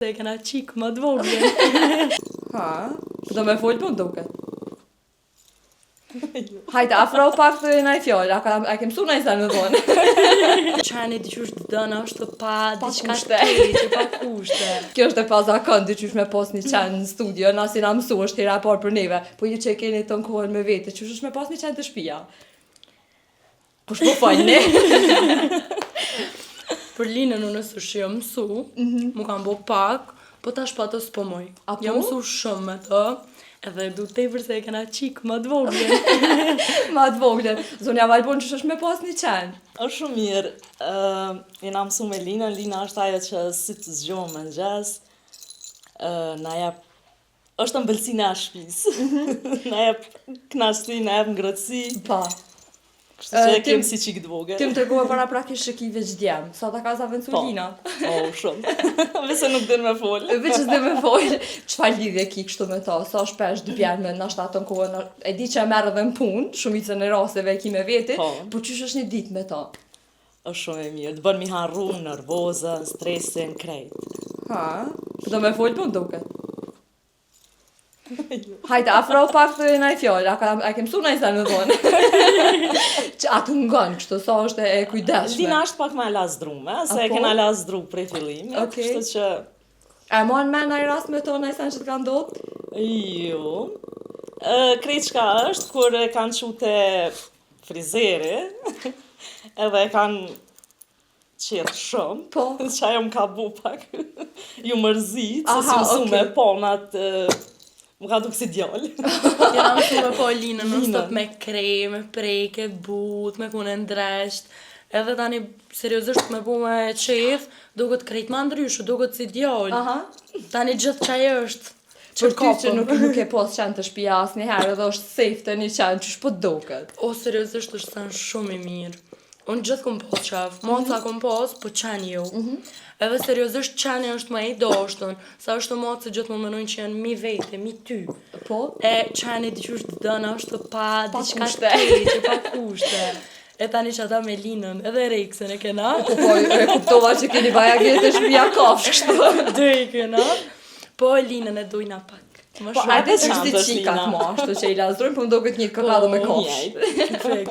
Se kena qik më të vogël. Ha, do me folë për duke. Hajde, afro pak të nëj fjallë, a ke mësu nëj sa në thonë. Qani diqysh të dëna është pa diqka kushte. të keqe, pa kushte. Kjo është e pa zakon, diqysh me pas një qenë në studio, na si na mësu është hera parë për neve, po ju që e keni të kohën me vete, qysh është me pas një qenë të shpia? Po shpo falë ne. Për linën unë së shi jam mësu, mu kam bo pak, po tash pa të s'po moj. Apo? Jam mësu shumë me të, edhe du tepër se e kena qik më të vogël. Ma të voglen, zonja Valbon qysh është me pas një qenë? Është shumë mirë. Jena mësu me Linën. Lina është ajo që si të zgjohëm më ngjes. Na jep është ëmbëlsina e shtëpisë. Na jep kënaqësi, na jep ngrohtësi. Pa. Kështu që e kem si qik të vogël. Ti më tregova para prakisht shëkive ç'djem, sa ta ka zavencu Lina. Oh, shumë. Vese nuk din me fol. Veç s'de me folë, çfarë lidhje ki kështu me ta, sa shpesh të bjerë me nashta atë kohën, e di që e merr edhe në punë, shumicën e rasteve e ki me veti, po qysh është një ditë me ta? Është shumë e mirë. Të bën mi harru nervozën, stresin, krejt. Ha, do me folë për duke. Hajde, afro pak të nëj fjallë, a ke mësu nëj sa në thonë. Që atë ngon, kështu sa është e kujdeshme. Lina është pak më e lazdrume, se e Apo? kena lazdru prej fillimit. Okej. Kështu që E mon me nëj rast me to nëj sen që të ka ndodhë? jo. Krejt çka është, kur e kanë qu te frizeri, edhe e kanë qetë shumë, Po. që ajo më ka bu pak, ju mërzit, se Aha, si mësu me okej. ponat, më ka duk si djallë. Jena mësu me po Linën, në Linën. stop me krejë, me prejke, but, me kune ndresht. Edhe tani, seriozisht me bu me qef, duket krejt ma ndryshu, duket si djallë. Aha. Tani gjithë qaj është. Për ty që nuk e pas qenë të shpia asë njëherë edhe është safe të një qenë, qysh po doket? O, seriozisht është sen shumë i mirë. Unë gjithë kom pas qef, moca kom pas, po qenë jo. Edhe seriozisht qeni është më i dashtën, sa është moca gjithë më menojnë që janë mi vete, mi ty. Po? E qeni diqysh të dëna është pa diqka kushte. të keqe, pa kushte. E tani që ata me Linën, edhe Reksën e kena. Po, e kuptova që keni bajaget e shpia kafsh, kështu. Dhe i kena. Po Linën e dojna pak. Më Po, shumë. ajde që veçantë është është qikat Lina. ma, ashtu që i lazdrojnë, po më doket një kakado me kafsh. Njajt. Perfekt.